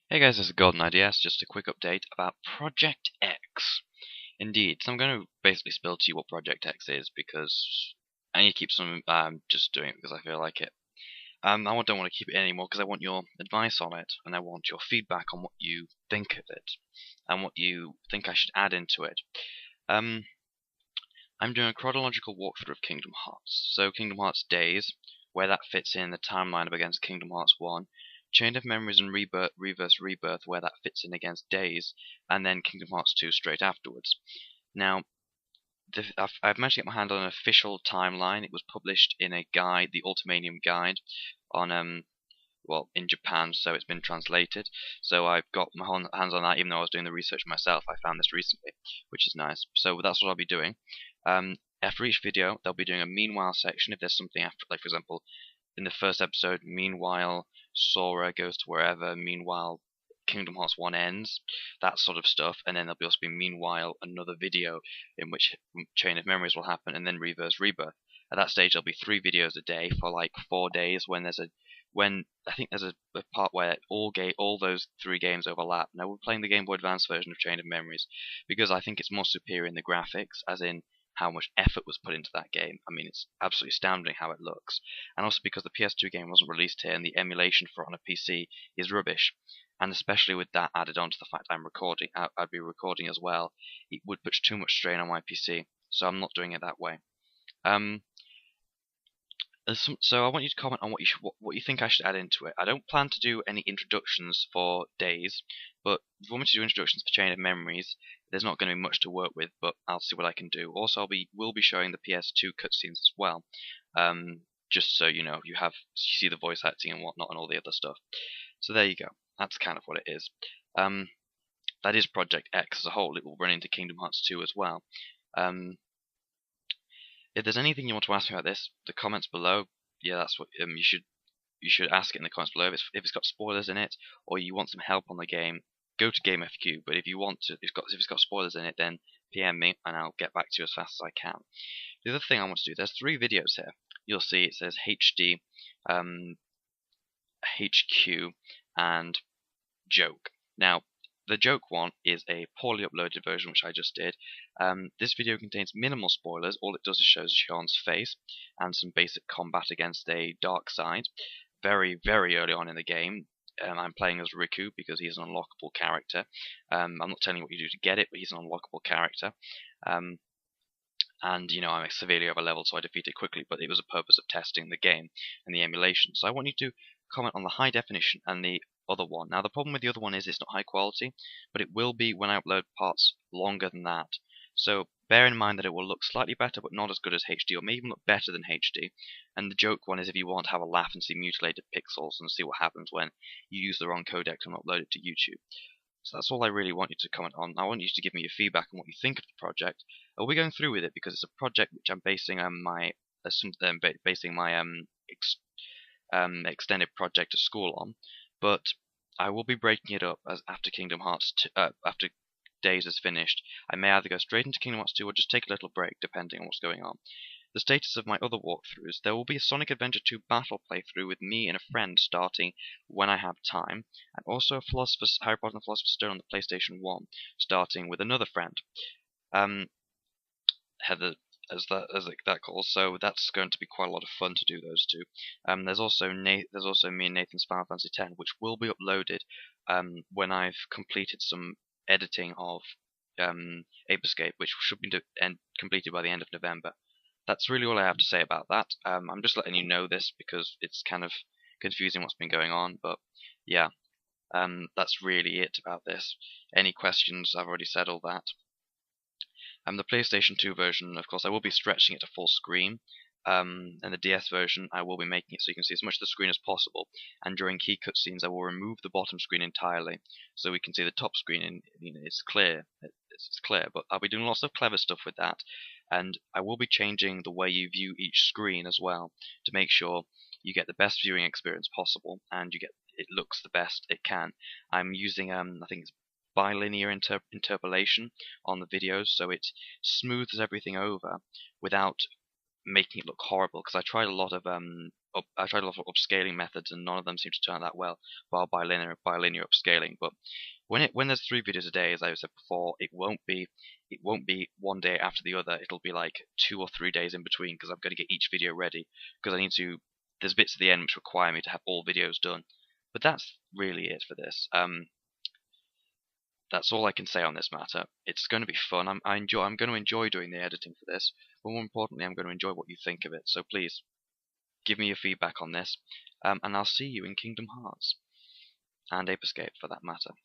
Hey guys, this is Golden IDS. Just a quick update about Project X. Indeed, so I'm going to basically spill to you what Project X is because I need to keep some. Just doing it because I feel like it. Don't want to keep it anymore because I want your advice on it and I want your feedback on what you think of it and what you think I should add into it. Um, I'm doing a chronological walkthrough of Kingdom Hearts. So Kingdom Hearts Days, where that fits in the timeline of against Kingdom Hearts 1, Chain of Memories and Reverse Rebirth, where that fits in against Days, and then Kingdom Hearts 2 straight afterwards. Now, I've managed to get my hand on an official timeline. It was published in a guide, the Ultimanium Guide, on in Japan, so it's been translated. So I've got my hands on that, even though I was doing the research myself. I found this recently, which is nice. So that's what I'll be doing. After each video, they'll be doing a meanwhile section. If there's something after, like for example, in the first episode, meanwhile Sora goes to wherever, meanwhile Kingdom Hearts 1 ends, that sort of stuff, and then there'll also be meanwhile another video in which Chain of Memories will happen, and then Reverse Rebirth. At that stage, there'll be 3 videos a day for like 4 days. When I think there's a part where all those 3 games overlap. Now we're playing the Game Boy Advance version of Chain of Memories because I think it's more superior in the graphics, as in how much effort was put into that game. I mean, it's absolutely astounding how it looks. And also because the PS2 game wasn't released here and the emulation for it on a PC is rubbish. And especially with that added on to the fact I'm recording, I'd be recording as well, it would put too much strain on my PC. So I'm not doing it that way. Um, so I want you to comment on what you think I should add into it. I don't plan to do any introductions for Days, but if you want me to do introductions for Chain of Memories, there's not going to be much to work with, but I'll see what I can do. Also, will be showing the PS2 cutscenes as well, just so you know you see the voice acting and whatnot and all the other stuff. So there you go. That's kind of what it is. That is Project X as a whole. It will run into Kingdom Hearts 2 as well. If there's anything you want to ask me about this, the comments below, yeah, that's what you should ask it in the comments below. If it's got spoilers in it, or you want some help on the game, go to GameFQ. But if you want to, if it's got spoilers in it, then PM me and I'll get back to you as fast as I can. The other thing I want to do, there's 3 videos here. You'll see it says HD, HQ, and Joke. Now, the joke one is a poorly uploaded version, which I just did. This video contains minimal spoilers. All it does is shows Sean's face and some basic combat against a dark side. Very, very early on in the game. I'm playing as Riku because he's an unlockable character. I'm not telling you what you do to get it, but he's an unlockable character. And I'm severely over leveled, so I defeat it quickly, but it was a purpose of testing the game and the emulation. So I want you to comment on the high definition and the other one. Now the problem with the other one is it's not high quality, but it will be when I upload parts longer than that. So bear in mind that it will look slightly better, but not as good as HD, or may even look better than HD. And the joke one is if you want to have a laugh and see mutilated pixels and see what happens when you use the wrong codec and upload it to YouTube. So that's all I really want you to comment on. I want you to give me your feedback on what you think of the project. Are we going through with it because it's a project which I'm basing my extended project at school on, but I will be breaking it up as after Kingdom Hearts after Days is finished. I may either go straight into Kingdom Hearts 2 or just take a little break depending on what's going on. The status of my other walkthroughs, there will be a Sonic Adventure 2 battle playthrough with me and a friend starting when I have time, and also a Harry Potter and the Philosopher's Stone on the PlayStation 1 starting with another friend. Heather, as that calls, so that's going to be quite a lot of fun to do those two. There's also me and Nathan's Final Fantasy X, which will be uploaded when I've completed some editing of Ape Escape, which should be completed by the end of November. That's really all I have to say about that. I'm just letting you know this because it's kind of confusing what's been going on, but yeah, that's really it about this. Any questions? I've already said all that. The PlayStation 2 version, of course, I will be stretching it to full screen. And the DS version, I will be making it so you can see as much of the screen as possible. And during key cutscenes, I will remove the bottom screen entirely, so we can see the top screen. And it's clear. It's clear. But I'll be doing lots of clever stuff with that, and I will be changing the way you view each screen as well to make sure you get the best viewing experience possible, and it looks the best it can. I'm using I think it's bilinear interpolation on the videos, so it smooths everything over without making it look horrible. Because I tried a lot of I tried a lot of upscaling methods, and none of them seem to turn out that well. While bilinear upscaling, but when there's 3 videos a day, as I said before, it won't be one day after the other. It'll be like 2 or 3 days in between, because I'm going to get each video ready, because I need to. There's bits at the end which require me to have all videos done. But that's really it for this. That's all I can say on this matter. It's going to be fun. I'm going to enjoy doing the editing for this, but more importantly, I'm going to enjoy what you think of it. So please give me your feedback on this, and I'll see you in Kingdom Hearts and Ape Escape for that matter.